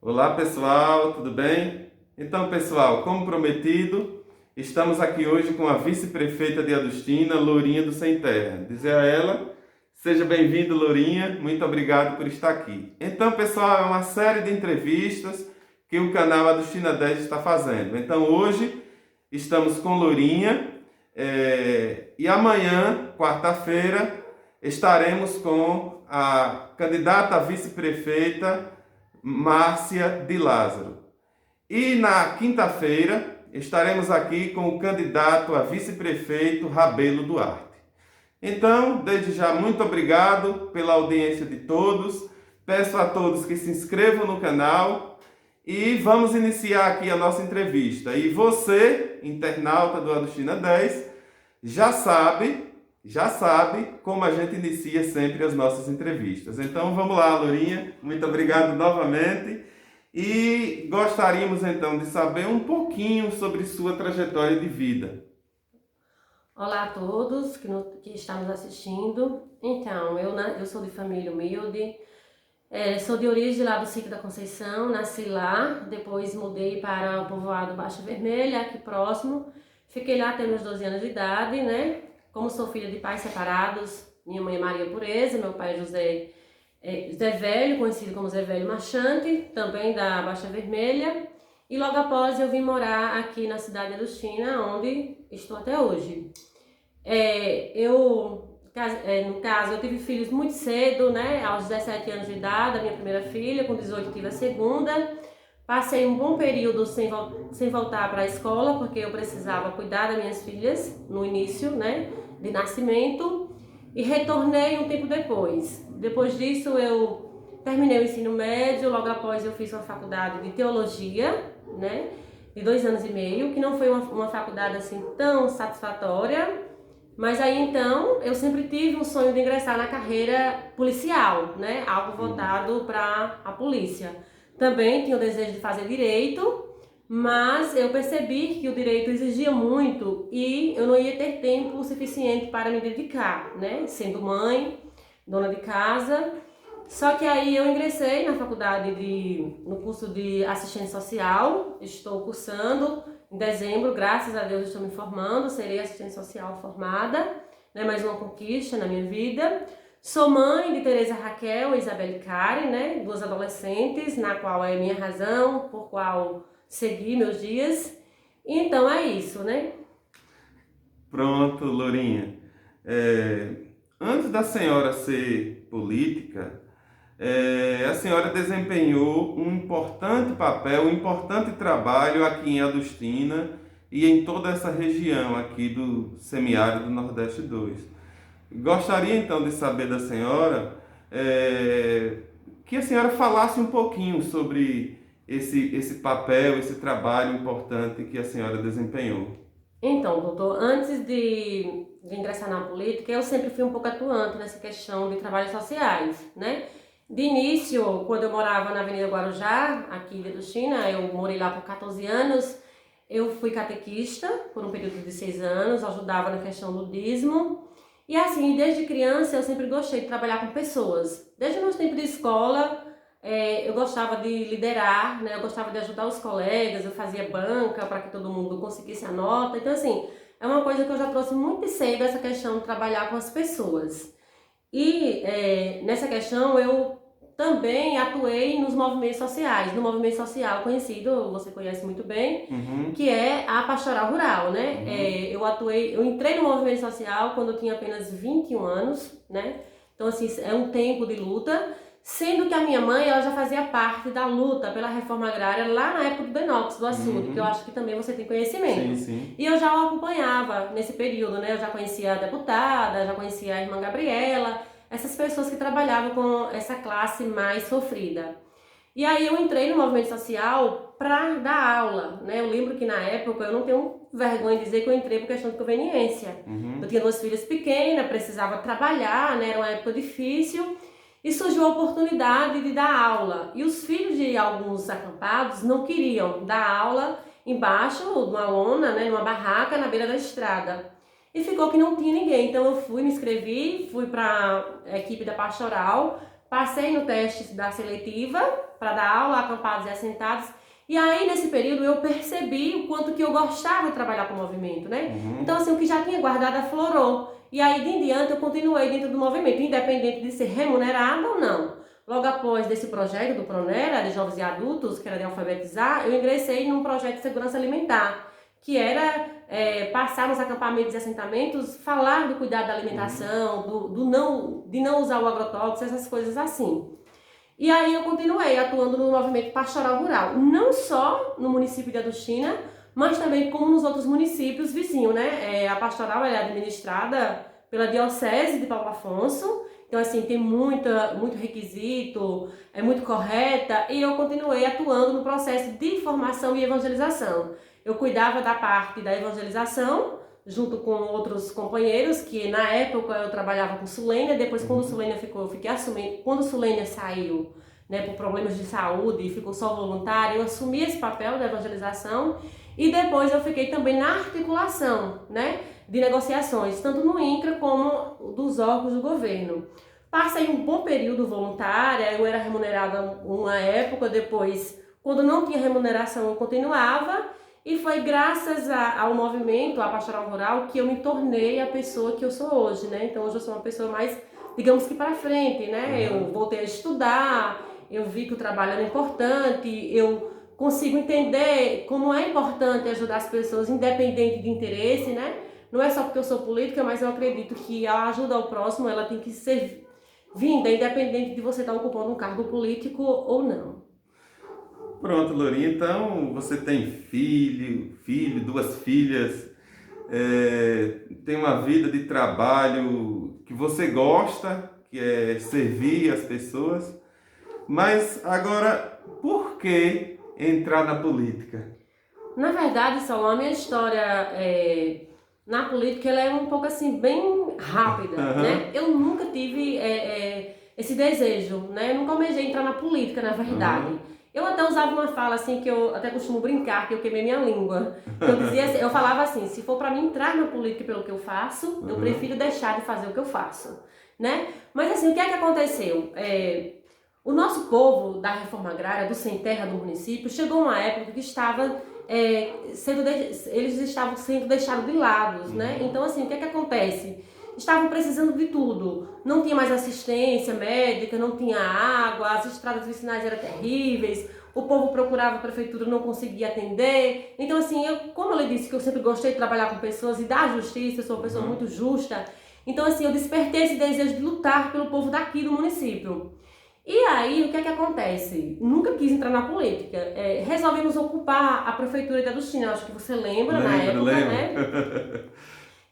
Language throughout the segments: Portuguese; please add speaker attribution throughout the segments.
Speaker 1: Olá pessoal, tudo bem? Então pessoal, como prometido, estamos aqui hoje com a vice-prefeita de Adustina, Lourinha do Sem Terra. Dizer a ela, seja bem-vindo Lourinha, muito obrigado por estar aqui. Então pessoal, é uma série de entrevistas que o canal Adustina 10 está fazendo. Então hoje estamos com Lourinha e amanhã, quarta-feira, estaremos com a candidata a vice-prefeita Márcia de Lázaro. E na quinta-feira estaremos aqui com o candidato a vice-prefeito Rabelo Duarte. Então, desde já, muito obrigado pela audiência de todos. Peço a todos que se inscrevam no canal e vamos iniciar aqui a nossa entrevista. E você, internauta do Adustina 10, já sabe como a gente inicia sempre as nossas entrevistas. Então vamos lá, Lourinha, muito obrigado novamente. E gostaríamos então de saber um pouquinho sobre sua trajetória de vida.
Speaker 2: Olá a todos que estão nos assistindo. Então, eu sou de família humilde, sou de origem lá do Sítio da Conceição, nasci lá, depois mudei para o povoado Baixa Vermelha, aqui próximo. Fiquei lá até meus 12 anos de idade, né? Como sou filha de pais separados, minha mãe é Maria Pureza, meu pai é José Velho, conhecido como Zé Velho Marchante, também da Baixa Vermelha. E logo após eu vim morar aqui na cidade de Adustina, onde estou até hoje. No caso, eu tive filhos muito cedo, né? Aos 17 anos de idade, a minha primeira filha, com 18 tive a segunda. Passei um bom período sem voltar para a escola, porque eu precisava cuidar das minhas filhas no início, né, de nascimento, e retornei um tempo depois. Depois disso, eu terminei o ensino médio, logo após eu fiz uma faculdade de teologia, né, de 2 anos e meio, que não foi uma faculdade assim tão satisfatória, mas aí então eu sempre tive um sonho de ingressar na carreira policial, né, algo voltado para a polícia. Também tinha o desejo de fazer direito, mas eu percebi que o direito exigia muito e eu não ia ter tempo suficiente para me dedicar, né? Sendo mãe, dona de casa. Só que aí eu ingressei na no curso de assistência social, estou cursando em dezembro, graças a Deus estou me formando, serei assistente social formada, né? Mais uma conquista na minha vida. Sou mãe de Tereza Raquel e Isabelle Karen, né? 2 adolescentes, na qual é minha razão, por qual segui meus dias. Então é isso, né?
Speaker 1: Pronto, Lourinha. Antes da senhora ser política, a senhora desempenhou um importante papel, um importante trabalho aqui em Adustina e em toda essa região aqui do semiárido Nordeste 2. Gostaria então de saber da senhora que a senhora falasse um pouquinho sobre esse papel, esse trabalho importante que a senhora desempenhou.
Speaker 2: Então, doutor, antes de ingressar na política, eu sempre fui um pouco atuante nessa questão de trabalhos sociais, né? De início, quando eu morava na Avenida Guarujá, aqui de Adustina, eu morei lá por 14 anos, eu fui catequista por um período de 6 anos, ajudava na questão do dízimo. E assim, desde criança eu sempre gostei de trabalhar com pessoas. Desde o meu tempo de escola, eu gostava de liderar, né? Eu gostava de ajudar os colegas, eu fazia banca para que todo mundo conseguisse a nota. Então assim, é uma coisa que eu já trouxe muito cedo, essa questão de trabalhar com as pessoas. E nessa questão eu também atuei nos movimentos sociais, no movimento social conhecido, você conhece muito bem,
Speaker 1: Uhum,
Speaker 2: que é a Pastoral Rural, né?
Speaker 1: uhum.
Speaker 2: Eu entrei no movimento social quando eu tinha apenas 21 anos, né? Então assim, é um tempo de luta, sendo que a minha mãe, ela já fazia parte da luta pela reforma agrária lá na época do Benox, do açude, que eu
Speaker 1: Uhum.
Speaker 2: acho que também você tem
Speaker 1: Sim,
Speaker 2: conhecimento.
Speaker 1: sim.
Speaker 2: E eu já o acompanhava nesse período, né? Eu já conhecia a deputada, já conhecia a irmã Gabriela, essas pessoas que trabalhavam com essa classe mais sofrida. E aí eu entrei no movimento social para dar aula, né? Eu lembro que na época, eu não tenho vergonha de dizer que eu entrei por questão de conveniência. Eu
Speaker 1: Uhum.
Speaker 2: tinha 2 filhas pequenas, precisava trabalhar, né? Era uma época difícil. E surgiu a oportunidade de dar aula. E os filhos de alguns acampados não queriam dar aula embaixo de uma lona, né? Numa barraca na beira da estrada. E ficou que não tinha ninguém. Então eu fui, me inscrevi, fui para a equipe da pastoral, passei no teste da seletiva para dar aula, acampados e assentados. E aí, nesse período, eu percebi o quanto que eu gostava de trabalhar com o movimento, né? Então, assim, o que já tinha guardado aflorou. E aí, de em diante, eu continuei dentro do movimento, independente de ser remunerada ou não. Logo após desse projeto do Pronera, de jovens e adultos, que era de alfabetizar, eu ingressei num projeto de segurança alimentar, que era passar nos acampamentos e assentamentos, falar do cuidado da alimentação, de não usar o agrotóxico, essas coisas assim. E aí eu continuei atuando no movimento pastoral rural, não só no município de Adustina, mas também como nos outros municípios vizinhos, né? A pastoral é administrada pela Diocese de Paulo Afonso, então assim, tem muito requisito, é muito correta, e eu continuei atuando no processo de formação e evangelização. Eu cuidava da parte da evangelização, junto com outros companheiros, que na época eu trabalhava com Sulênia, depois quando Sulênia ficou, eu fiquei assumindo, quando Sulênia saiu, né, por problemas de saúde e ficou só voluntária, eu assumi esse papel da evangelização e depois eu fiquei também na articulação, né, de negociações, tanto no INCRA como dos órgãos do governo. Passei um bom período voluntária, eu era remunerada uma época, depois, quando não tinha remuneração, eu continuava. E foi graças ao movimento, à pastoral rural, que eu me tornei a pessoa que eu sou hoje, né? Então hoje eu sou uma pessoa mais, digamos que para frente, né? Eu voltei a estudar, eu vi que o trabalho era importante, eu consigo entender como é importante ajudar as pessoas, independente de interesse, né? Não é só porque eu sou política, mas eu acredito que a ajuda ao próximo, ela tem que ser vinda, independente de você estar ocupando um cargo político ou não.
Speaker 1: Pronto, Lourinha, então você tem filho, duas filhas, tem uma vida de trabalho que você gosta, que é servir as pessoas, mas agora, por que entrar na política?
Speaker 2: Na verdade, Saulo, a minha história na política ela é um pouco assim, bem rápida, né? Eu nunca tive esse desejo, né? Eu nunca almejei entrar na política, na verdade. Eu até usava uma fala assim, que eu até costumo brincar, que eu queimei minha língua. Eu dizia assim, eu falava assim, se for para mim entrar na política pelo que eu faço, eu prefiro deixar de fazer o que eu faço, né? Mas assim, o que é que aconteceu? O nosso povo da reforma agrária, do sem terra do município, chegou uma época que estava eles estavam sendo deixados de lado, né? Então assim, o que é que acontece? Estavam precisando de tudo, não tinha mais assistência médica, não tinha água, as estradas vicinais eram terríveis, o povo procurava a prefeitura, não conseguia atender. Então assim, como eu lhe disse que eu sempre gostei de trabalhar com pessoas e dar justiça, eu sou uma pessoa muito justa, então assim, eu despertei esse desejo de lutar pelo povo daqui do município. E aí, o que é que acontece? Nunca quis entrar na política. Resolvemos ocupar a prefeitura de Adustina, acho que você lembra na época, né?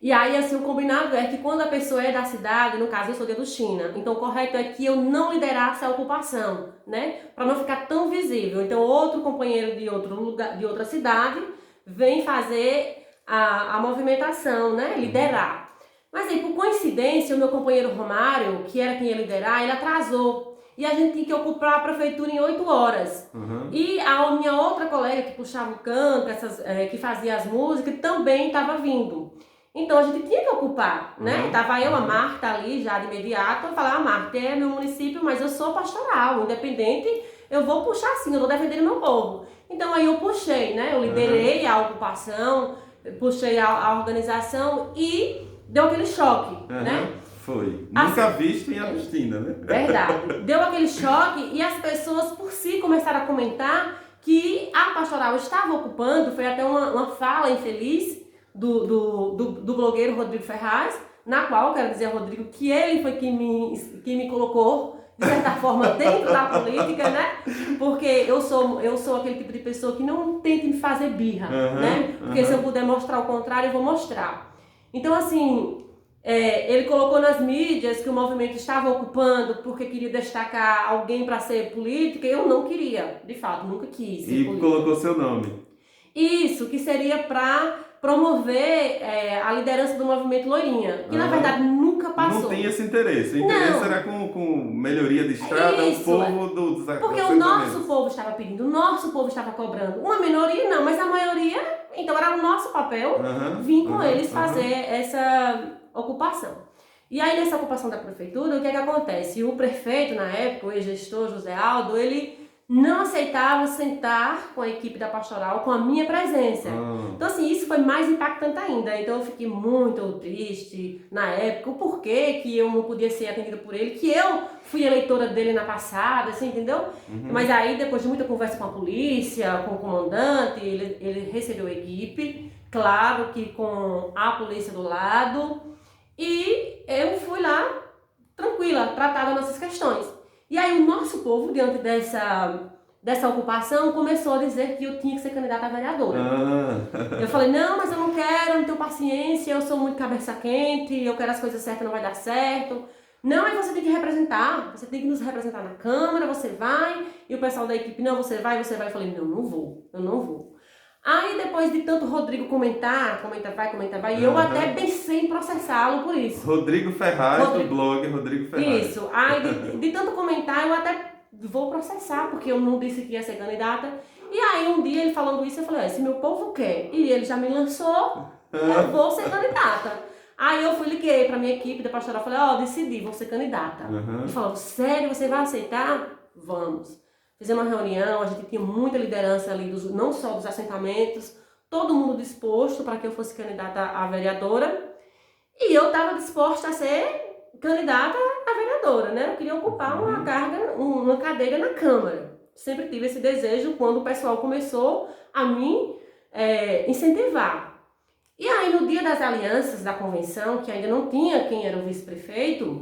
Speaker 2: E aí, assim, o combinado é que quando a pessoa é da cidade, no caso eu sou de Adustina, então o correto é que eu não liderasse a ocupação, né? Para não ficar tão visível. Então, outro companheiro de outro lugar, de outra cidade, vem fazer a movimentação, né? Liderar. Mas aí, por coincidência, o meu companheiro Romário, que era quem ia liderar, ele atrasou. E a gente tinha que ocupar a prefeitura em 8 horas. E a minha outra colega que puxava o canto, que fazia as músicas, também estava vindo. Então a gente tinha que ocupar, né? Tava eu, a Marta ali já de imediato, eu falava, Marta, é meu município, mas eu sou pastoral, independente, eu vou puxar sim, eu vou defender o meu povo. Então aí eu puxei, né? Eu liderei a ocupação, puxei a organização e deu aquele choque, né?
Speaker 1: Foi. Nunca visto em Adustina, né?
Speaker 2: Verdade. Deu aquele choque e as pessoas por si começaram a comentar que a pastoral estava ocupando, foi até uma fala infeliz do blogueiro Rodrigo Ferraz, na qual eu quero dizer ao Rodrigo que ele foi quem me colocou, de certa forma, dentro da política, né? Porque eu sou aquele tipo de pessoa que não tenta me fazer birra, né? Porque se eu puder mostrar o contrário, eu vou mostrar. Então, assim, ele colocou nas mídias que o movimento estava ocupando porque queria destacar alguém para ser política. Eu não queria, de fato, nunca quis ser política.
Speaker 1: Colocou seu nome.
Speaker 2: Isso, que seria para promover a liderança do movimento Lourinha, que na verdade nunca passou.
Speaker 1: Não tinha esse interesse. O interesse era com melhoria de estrada, o povo dos
Speaker 2: porque o nosso povo estava pedindo, o nosso povo estava cobrando. Uma minoria não, mas a maioria, então era o nosso papel vir com eles fazer essa ocupação. E aí, nessa ocupação da prefeitura, o que é que acontece? O prefeito, na época, o ex-gestor José Aldo, ele não aceitava sentar com a equipe da pastoral com a minha presença. Então, assim, isso foi mais impactante ainda. Então, eu fiquei muito triste na época, o porquê que eu não podia ser atendida por ele, que eu fui eleitora dele na passada, assim, entendeu? Mas aí, depois de muita conversa com a polícia, com o comandante, ele recebeu a equipe, claro que com a polícia do lado, e eu fui lá, tranquila, tratar das nossas questões. E aí o nosso povo, diante dessa ocupação, começou a dizer que eu tinha que ser candidata a vereadora. Eu falei, não, mas eu não quero, eu não tenho paciência, eu sou muito cabeça quente, eu quero as coisas certas, não vai dar certo. Não, mas você tem que representar, você tem que nos representar na Câmara, você vai. E o pessoal da equipe, não, você vai. Eu falei, não, eu não vou. Aí depois de tanto Rodrigo comentar, vai, e eu até pensei em processá-lo por isso.
Speaker 1: Rodrigo Ferraz, do blog Rodrigo Ferraz.
Speaker 2: Isso, aí de tanto comentar eu até vou processar, porque eu não disse que ia ser candidata. E aí um dia ele falando isso, eu falei, se meu povo quer, e ele já me lançou, eu vou ser candidata. Aí eu liguei pra minha equipe da pastoral, falei, decidi, vou ser candidata. Ele falou, sério, você vai aceitar? Vamos. Fizemos uma reunião, a gente tinha muita liderança ali, não só dos assentamentos, todo mundo disposto para que eu fosse candidata a vereadora. E eu estava disposta a ser candidata a vereadora, né? Eu queria ocupar uma cadeira na Câmara. Sempre tive esse desejo quando o pessoal começou a me incentivar. E aí, no dia das alianças da convenção, que ainda não tinha quem era o vice-prefeito,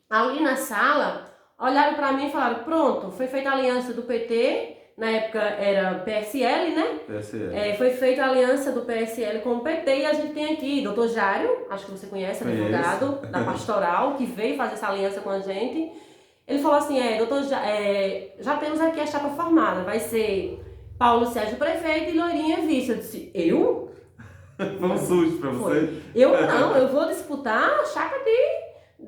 Speaker 2: ali na sala, olharam para mim e falaram, pronto, foi feita a aliança do PT, na época era PSL, né?
Speaker 1: PSL.
Speaker 2: Foi feita a aliança do PSL com o PT e a gente tem aqui Dr. Jário, acho que você conhece, advogado da Pastoral, que veio fazer essa aliança com a gente. Ele falou assim, já temos aqui a chapa formada, vai ser Paulo Sérgio prefeito e Loirinha vice. Eu disse, eu?
Speaker 1: Foi um susto para você?
Speaker 2: Eu não, eu vou disputar a chapa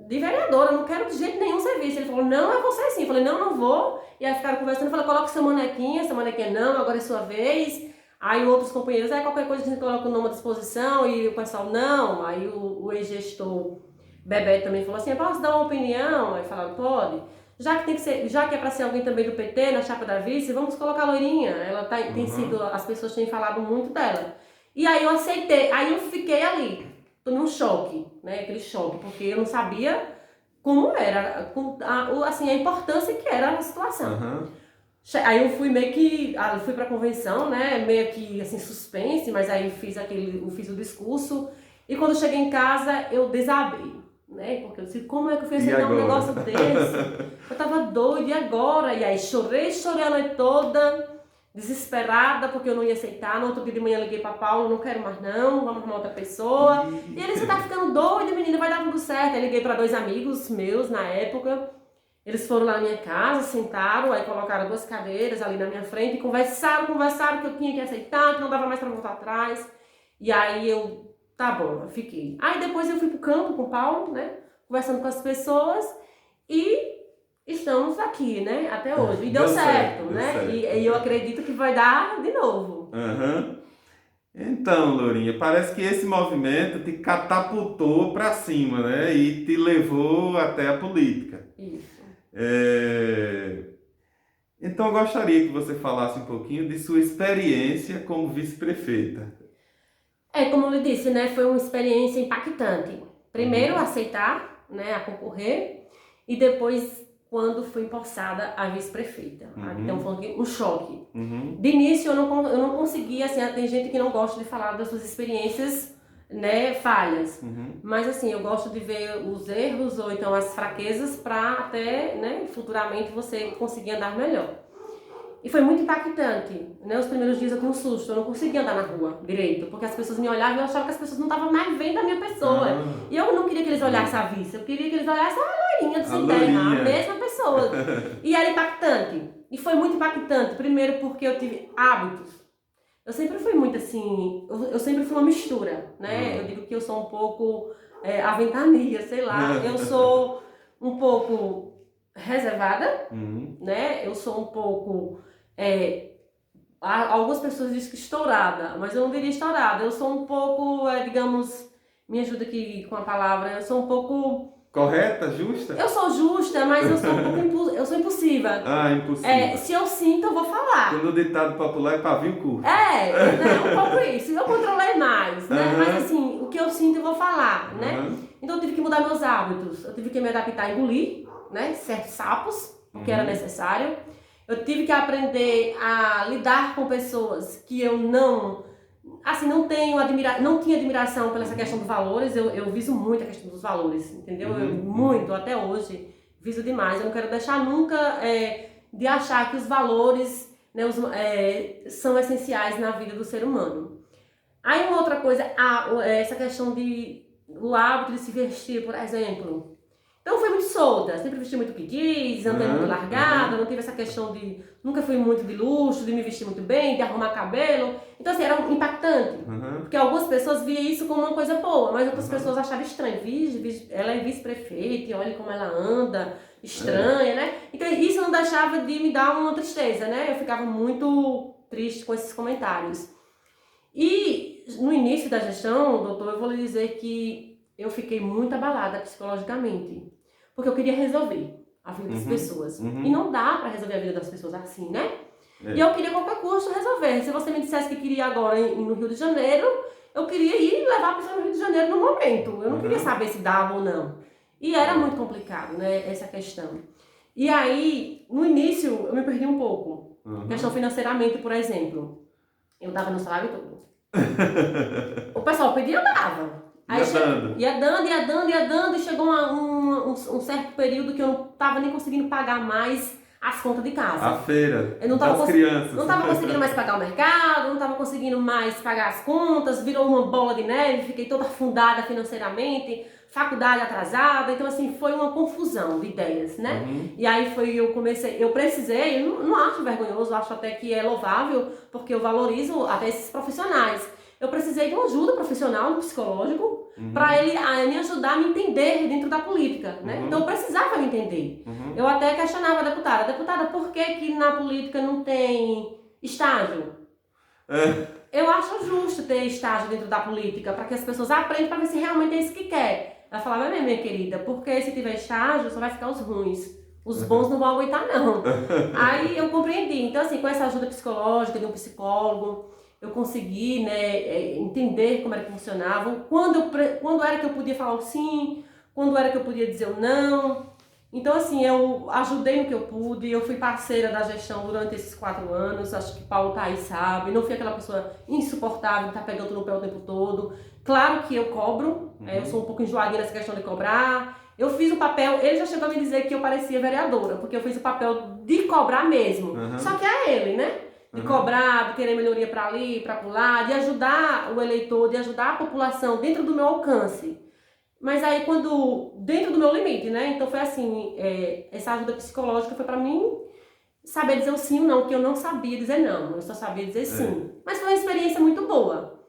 Speaker 2: de vereadora, não quero de jeito nenhum ser vice. Ele falou, não, é você sim. Eu falei, não vou. E aí ficaram conversando, eu falei, coloca seu manequinha, essa manequinha não, agora é sua vez. Aí outros companheiros, qualquer coisa a gente coloca o nome à disposição, e o pessoal, não. Aí o ex-gestor Bebeto também falou assim, eu posso dar uma opinião? Aí falaram, pode. Já que é para ser alguém também do PT, na chapa da vice, vamos colocar a Loirinha. Ela tem sido, as pessoas têm falado muito dela. E aí eu aceitei, aí eu fiquei ali, tomei um choque, né, aquele choque, porque eu não sabia como era, assim, a importância que era a situação. Aí eu fui fui pra convenção, né, meio que assim, suspense, mas aí fiz o discurso, e quando eu cheguei em casa eu desabei, né, porque eu disse, como é que eu fui aceitar um negócio desse? Eu tava doida, e agora? E aí chorei a noite toda, desesperada porque eu não ia aceitar. No outro dia de manhã liguei para Paulo, não quero mais não, vamos arrumar outra pessoa. E ele, você tá ficando doida, menina, vai dar tudo certo. Aí liguei para 2 amigos meus na época, eles foram lá na minha casa, sentaram, aí colocaram 2 cadeiras ali na minha frente e conversaram que eu tinha que aceitar, que não dava mais para voltar atrás. E aí eu, tá bom, eu fiquei. Aí depois eu fui pro campo com o Paulo, né, conversando com as pessoas e estamos aqui, né, até hoje. E deu certo, né?
Speaker 1: Certo.
Speaker 2: E eu acredito que vai dar de novo.
Speaker 1: Então, Lourinha, parece que esse movimento te catapultou para cima, né? E te levou até a política.
Speaker 2: Isso.
Speaker 1: Então, eu gostaria que você falasse um pouquinho de sua experiência como vice-prefeita.
Speaker 2: Como eu lhe disse, né, foi uma experiência impactante. Primeiro, aceitar, né, a concorrer, e depois quando fui empossada a vice-prefeita. Então foi um choque. De início eu não conseguia, assim, tem gente que não gosta de falar das suas experiências, né, falhas. Mas assim, eu gosto de ver os erros ou então as fraquezas para até, né, futuramente você conseguir andar melhor. E foi muito impactante, né? Os primeiros dias eu tinha um susto, eu não conseguia andar na rua direito, porque as pessoas me olhavam e eu achava que as pessoas não estavam mais vendo a minha pessoa. E eu não queria que eles olhassem a vice, eu queria que eles olhassem a Loirinha de Sem Terra, a mesma pessoa. E era impactante. E foi muito impactante, primeiro porque eu tive hábitos. Eu sempre fui muito assim, eu sempre fui uma mistura, né? Eu digo que eu sou um pouco aventania, sei lá. Eu sou um pouco reservada, né? Eu sou um pouco... algumas pessoas dizem que estourada, mas eu não diria estourada. Eu sou um pouco, digamos, me ajuda aqui com a palavra, eu sou um pouco...
Speaker 1: Correta, justa?
Speaker 2: Eu sou justa, mas eu sou um pouco eu sou impulsiva.
Speaker 1: Ah, impossível.
Speaker 2: Se eu sinto, eu vou falar.
Speaker 1: Quando o ditado popular é pavio curto.
Speaker 2: Um pouco isso. Eu controlei mais, né? Mas assim, o que eu sinto, eu vou falar, né? Então eu tive que mudar meus hábitos. Eu tive que me adaptar a engolir, né? Certos sapos, porque era necessário. Eu tive que aprender a lidar com pessoas que eu não tinha admiração pela essa questão dos valores. Eu viso muito a questão dos valores, entendeu? Muito, até hoje, viso demais. Eu não quero deixar nunca de achar que os valores, né, são essenciais na vida do ser humano. Aí uma outra coisa, essa questão do hábito de se vestir, por exemplo. Então eu fui muito solta, sempre vesti muito o que quis, andei muito largada, não tive essa questão de... Nunca fui muito de luxo, de me vestir muito bem, de arrumar cabelo. Então assim, era impactante. Porque algumas pessoas viam isso como uma coisa boa, mas outras pessoas achavam estranho. Ela é vice-prefeita e olha como ela anda, estranha, né? Então isso não deixava de me dar uma tristeza, né? Eu ficava muito triste com esses comentários. E no início da gestão, doutor, eu vou lhe dizer que eu fiquei muito abalada psicologicamente, porque eu queria resolver a vida das pessoas. E não dá para resolver a vida das pessoas assim, né? E eu queria a qualquer custo resolver. Se você me dissesse que queria agora ir no Rio de Janeiro, eu queria ir levar a pessoa no Rio de Janeiro no momento. Eu não queria saber se dava ou não. E era muito complicado, né, essa questão. E aí, no início, eu me perdi um pouco. Questão financeiramente, por exemplo. Eu dava no salário todo. O pessoal pedia, eu dava. Aí ia dando, e chegou um certo período que eu não estava nem conseguindo pagar mais as contas de casa.
Speaker 1: A feira,
Speaker 2: eu não
Speaker 1: das crianças.
Speaker 2: Não estava conseguindo mais pagar o mercado, não estava conseguindo mais pagar as contas, virou uma bola de neve, fiquei toda afundada financeiramente, faculdade atrasada, então assim, foi uma confusão de ideias, né? E aí eu precisei, eu não acho vergonhoso, acho até que é louvável, porque eu valorizo até esses profissionais. Eu precisei de uma ajuda profissional, no psicológico, para ele me ajudar a me entender dentro da política, né? Então eu precisava me entender. Eu até questionava a deputada, por que na política não tem estágio? Eu acho justo ter estágio dentro da política, para que as pessoas aprendam para ver se realmente é isso que quer. Ela falava, minha querida, porque se tiver estágio, só vai ficar os ruins. Os bons não vão aguentar, não. Aí eu compreendi. Então, assim, com essa ajuda psicológica de um psicólogo, eu consegui, né, entender como era que funcionava, quando era que eu podia falar o sim, quando era que eu podia dizer o não. Então, assim, eu ajudei no que eu pude, eu fui parceira da gestão durante esses 4 anos, acho que Paulo tá aí sabe, não fui aquela pessoa insuportável que tá pegando no pé o tempo todo. Claro que eu cobro, eu sou um pouco enjoadinha nessa questão de cobrar. Eu fiz o papel, ele já chegou a me dizer que eu parecia vereadora, porque eu fiz o papel de cobrar mesmo, só que é ele, né? De cobrar, de querer melhoria para ali, para lá, de ajudar o eleitor, de ajudar a população dentro do meu alcance. Mas aí dentro do meu limite, né? Então foi assim, essa ajuda psicológica foi para mim saber dizer o sim ou não, que eu não sabia dizer não, eu só sabia dizer sim. Mas foi uma experiência muito boa.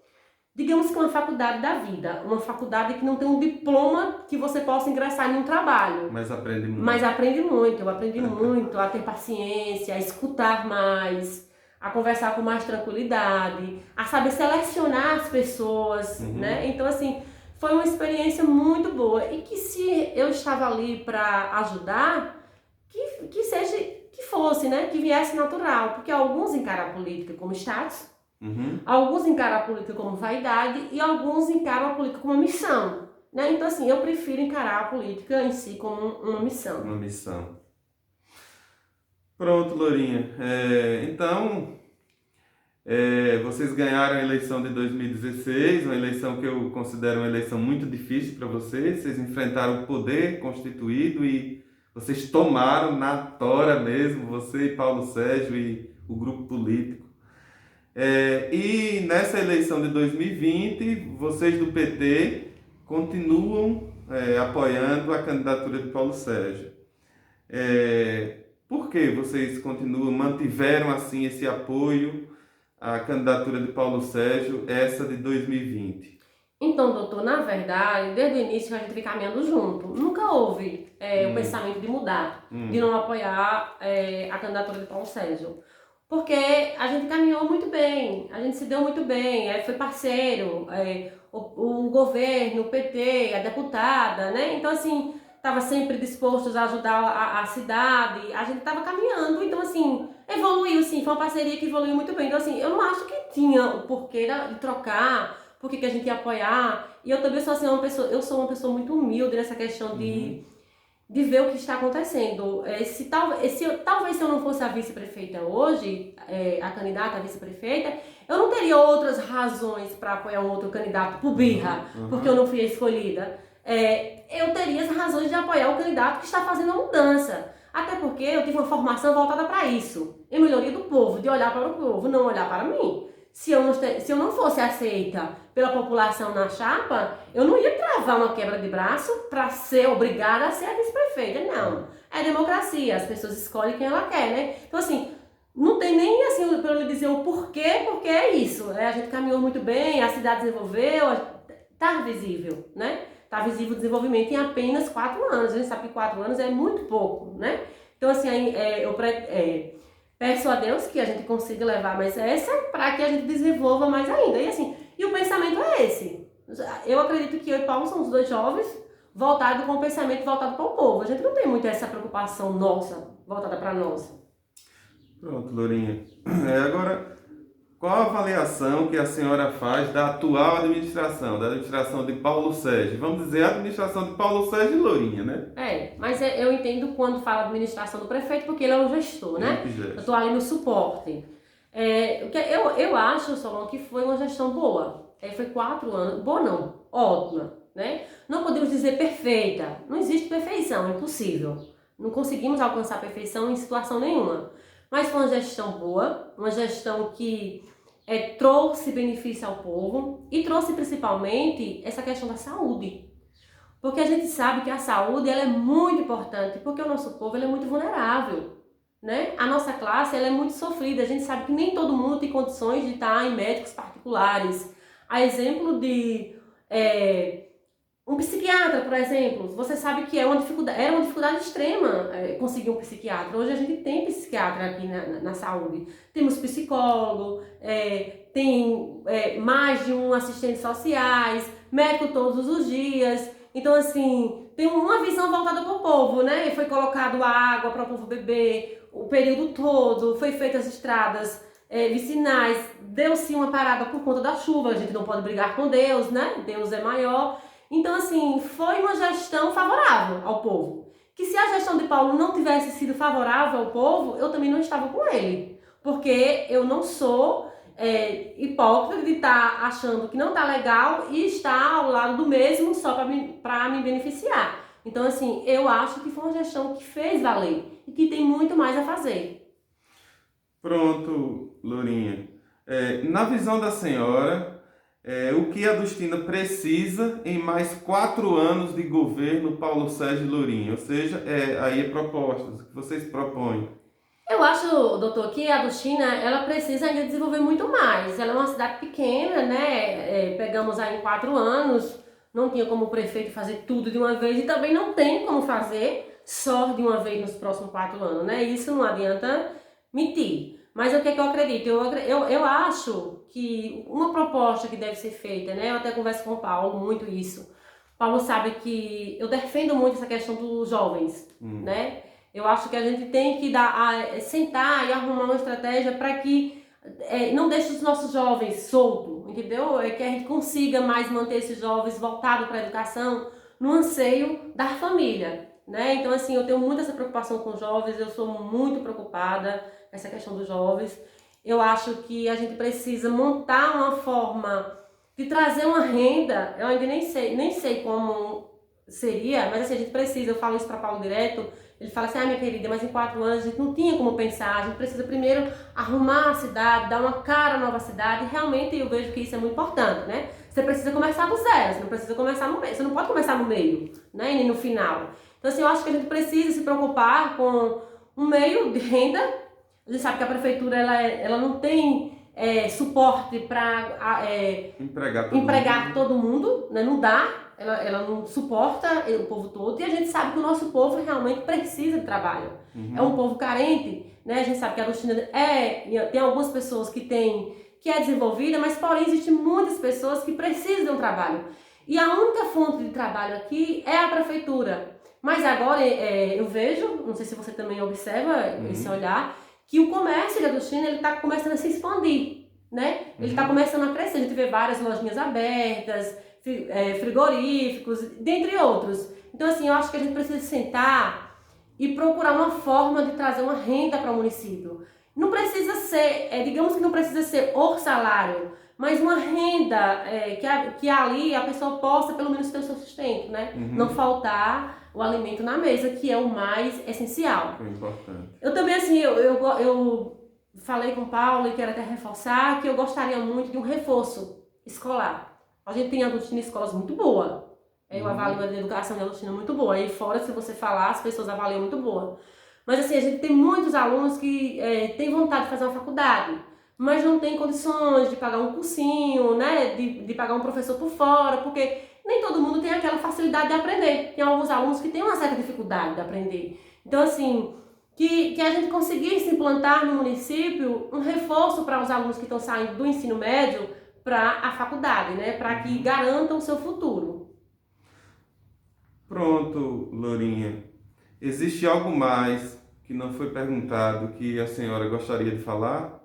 Speaker 2: Digamos que uma faculdade da vida, uma faculdade que não tem um diploma que você possa ingressar em um trabalho.
Speaker 1: Mas aprende muito.
Speaker 2: Mas aprende muito, eu aprendi muito a ter paciência, a escutar mais, a conversar com mais tranquilidade, a saber selecionar as pessoas, né? Então, assim, foi uma experiência muito boa. E que se eu estava ali para ajudar, que fosse, né? Que viesse natural. Porque alguns encaram a política como status, alguns encaram a política como vaidade e alguns encaram a política como uma missão, né? Então, assim, eu prefiro encarar a política em si como uma missão.
Speaker 1: Uma missão. Pronto, Lourinha. Então, vocês ganharam a eleição de 2016, uma eleição que eu considero uma eleição muito difícil para vocês. Vocês enfrentaram o poder constituído e vocês tomaram na tora mesmo, você e Paulo Sérgio e o grupo político. E nessa eleição de 2020, vocês do PT continuam apoiando a candidatura de Paulo Sérgio. Por que vocês mantiveram assim esse apoio à candidatura de Paulo Sérgio, essa de 2020?
Speaker 2: Então, doutor, na verdade, desde o início a gente vem caminhando junto. Nunca houve o pensamento de mudar, de não apoiar a candidatura de Paulo Sérgio. porque a gente caminhou muito bem, a gente se deu muito bem, foi parceiro, o governo, o PT, a deputada, né? Então, assim, estava sempre dispostos a ajudar a cidade, a gente estava caminhando, então, assim, evoluiu, sim, foi uma parceria que evoluiu muito bem. Então, assim, eu não acho que tinha o porquê de trocar, por que a gente ia apoiar, e eu também sou, assim, eu sou uma pessoa muito humilde nessa questão de ver o que está acontecendo. Talvez se eu não fosse a vice-prefeita hoje, a candidata a vice-prefeita, eu não teria outras razões para apoiar um outro candidato por birra, porque eu não fui a escolhida. Eu teria as razões de apoiar o candidato que está fazendo a mudança. Até porque eu tive uma formação voltada para isso, em melhoria do povo, de olhar para o povo, não olhar para mim. Se eu não fosse aceita pela população na chapa, eu não ia travar uma quebra de braço para ser obrigada a ser a vice-prefeita, não. É democracia, as pessoas escolhem quem ela quer, né? Então, assim, não tem nem, assim, para eu lhe dizer o porquê, porque é isso. A gente caminhou muito bem, a cidade desenvolveu, tá visível, né? Tá visível o desenvolvimento em apenas 4 anos. A gente sabe que 4 anos é muito pouco, né? Então, assim, peço a Deus que a gente consiga levar mais essa para que a gente desenvolva mais ainda. E assim, e o pensamento é esse. Eu acredito que eu e Paulo somos 2 jovens voltados com o pensamento voltado para o povo. A gente não tem muito essa preocupação nossa, voltada para nós.
Speaker 1: Pronto, Lourinha. Agora, qual a avaliação que a senhora faz da atual administração, da administração de Paulo Sérgio? Vamos dizer, a administração de Paulo Sérgio e Lourinha, né?
Speaker 2: Mas eu entendo quando fala administração do prefeito, porque ele é o gestor, né? Eu estou ali no suporte. Eu acho, Solon, que foi uma gestão boa. Foi 4 anos, boa não, ótima, né? Não podemos dizer perfeita, não existe perfeição, é impossível. Não conseguimos alcançar a perfeição em situação nenhuma. Mas foi uma gestão boa, uma gestão que trouxe benefício ao povo e trouxe principalmente essa questão da saúde. Porque a gente sabe que a saúde ela é muito importante, porque o nosso povo ele é muito vulnerável, né? A nossa classe ela é muito sofrida, a gente sabe que nem todo mundo tem condições de estar em médicos particulares. A exemplo de um psiquiatra, por exemplo, você sabe que era uma dificuldade extrema conseguir um psiquiatra. Hoje a gente tem psiquiatra aqui na saúde. Temos psicólogo, tem mais de um assistente sociais, médico todos os dias. Então, assim, tem uma visão voltada para o povo, né? Foi colocado água para o povo beber o período todo, foi feitas as estradas vicinais, deu-se uma parada por conta da chuva, a gente não pode brigar com Deus, né? Deus é maior. Então, assim, foi uma gestão favorável ao povo. Que se a gestão de Paulo não tivesse sido favorável ao povo, eu também não estava com ele. Porque eu não sou hipócrita de estar achando que não está legal e estar ao lado do mesmo só para me beneficiar. Então, assim, eu acho que foi uma gestão que fez valer e que tem muito mais a fazer.
Speaker 1: Pronto, Lourinha. Na visão da senhora, o que a Adustina precisa em mais 4 anos de governo Paulo Sérgio e Lourinha? Ou seja, aí propostas, o que vocês propõem?
Speaker 2: Eu acho, doutor, que a Adustina, ela precisa ainda desenvolver muito mais. Ela é uma cidade pequena, né? Pegamos aí em 4 anos, não tinha como o prefeito fazer tudo de uma vez e também não tem como fazer só de uma vez nos próximos 4 anos, né? Isso não adianta mentir. Mas o que é que eu acredito? Eu acho que uma proposta que deve ser feita, né? Eu até converso com o Paulo muito isso. O Paulo sabe que eu defendo muito essa questão dos jovens, né? Eu acho que a gente tem que sentar e arrumar uma estratégia para que não deixe os nossos jovens soltos, entendeu? Que a gente consiga mais manter esses jovens voltados para a educação no anseio da família, né? Então, assim, eu tenho muito essa preocupação com os jovens, eu sou muito preocupada com essa questão dos jovens. Eu acho que a gente precisa montar uma forma de trazer uma renda, eu ainda nem sei como seria, mas assim, a gente precisa, eu falo isso para Paulo direto, ele fala assim, minha querida, mas em 4 anos a gente não tinha como pensar, a gente precisa primeiro arrumar a cidade, dar uma cara à nova cidade, e realmente eu vejo que isso é muito importante, né? Você precisa começar do zero, você não precisa começar no meio, você não pode começar no meio, né, e nem no final. Então assim, eu acho que a gente precisa se preocupar com um meio de renda. A gente sabe que a prefeitura ela não tem suporte para empregar todo mundo, né? Não dá, ela não suporta o povo todo, e a gente sabe que o nosso povo realmente precisa de trabalho. É um povo carente, né? A gente sabe que a Adustina tem algumas pessoas que é desenvolvida, mas porém existem muitas pessoas que precisam de um trabalho. E a única fonte de trabalho aqui é a prefeitura. Mas agora eu vejo, não sei se você também observa esse olhar, que o comércio de Adustina está começando a se expandir, né? Ele está começando a crescer. A gente vê várias lojinhas abertas, frigoríficos, dentre outros. Então, assim, eu acho que a gente precisa sentar e procurar uma forma de trazer uma renda para o município. Não precisa ser, digamos que não precisa ser o salário, mas uma renda que ali a pessoa possa pelo menos ter o seu sustento, né? Não faltar o alimento na mesa, que é o mais essencial.
Speaker 1: É importante.
Speaker 2: Eu também, assim, eu falei com o Paulo e quero até reforçar que eu gostaria muito de um reforço escolar. A gente tem em Adustina escolas muito boas. Eu avalio a educação de Adustina muito boa. Aí fora, se você falar, as pessoas avaliam muito boa. Mas assim, a gente tem muitos alunos que têm vontade de fazer uma faculdade, mas não tem condições de pagar um cursinho, né? De pagar um professor por fora, porque nem todo mundo tem aquela facilidade de aprender. Tem alguns alunos que têm uma certa dificuldade de aprender. Então, assim, que a gente conseguisse implantar no município um reforço para os alunos que estão saindo do ensino médio para a faculdade, né? Para que garantam o seu futuro.
Speaker 1: Pronto, Lourinha. Existe algo mais que não foi perguntado que a senhora gostaria de falar?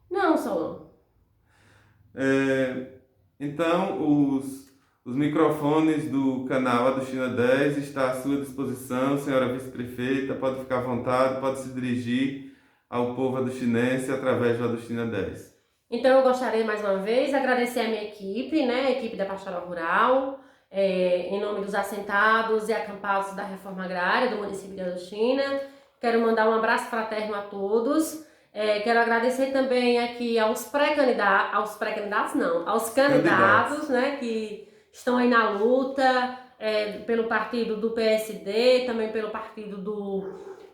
Speaker 2: Não, Solon.
Speaker 1: Então, os microfones do canal Adustina 10 estão à sua disposição, senhora vice-prefeita, pode ficar à vontade, pode se dirigir ao povo adustinense através do Adustina 10.
Speaker 2: Então eu gostaria mais uma vez de agradecer a minha equipe, né, a equipe da Pastoral Rural, em nome dos assentados e acampados da Reforma Agrária do município de Adustina. Quero mandar um abraço fraterno a todos. Quero agradecer também aqui aos candidatos, né, que estão aí na luta, pelo partido do PSD, também pelo partido do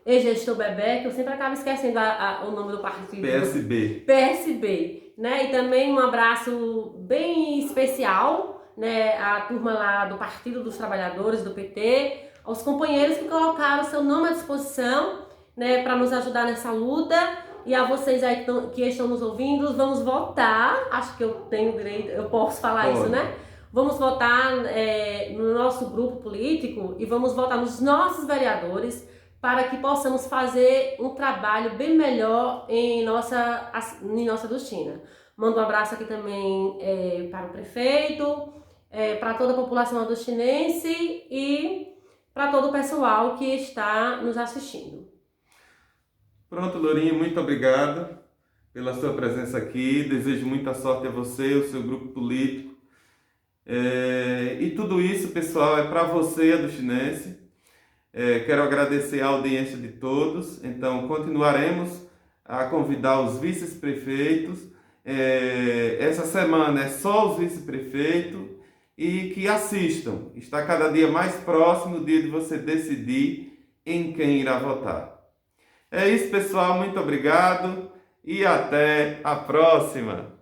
Speaker 2: ex-gestor Bebé, que eu sempre acabo esquecendo o nome do partido. PSB, né, e também um abraço bem especial, né, à turma lá do Partido dos Trabalhadores, do PT, aos companheiros que colocaram seu nome à disposição, né, para nos ajudar nessa luta. E a vocês aí que estão nos ouvindo, vamos votar. Acho que eu tenho direito, eu posso falar isso, né? Vamos votar no nosso grupo político e vamos votar nos nossos vereadores para que possamos fazer um trabalho bem melhor em nossa Adustina. Mando um abraço aqui também para o prefeito, para toda a população adustinense e para todo o pessoal que está nos assistindo.
Speaker 1: Pronto, Lourinha, muito obrigado pela sua presença aqui. Desejo muita sorte a você, ao seu grupo político. E tudo isso, pessoal, é para você, adustinense. Quero agradecer a audiência de todos. Então, continuaremos a convidar os vice-prefeitos. Essa semana é só os vice-prefeitos e que assistam. Está cada dia mais próximo o dia de você decidir em quem irá votar. É isso, pessoal. Muito obrigado e até a próxima.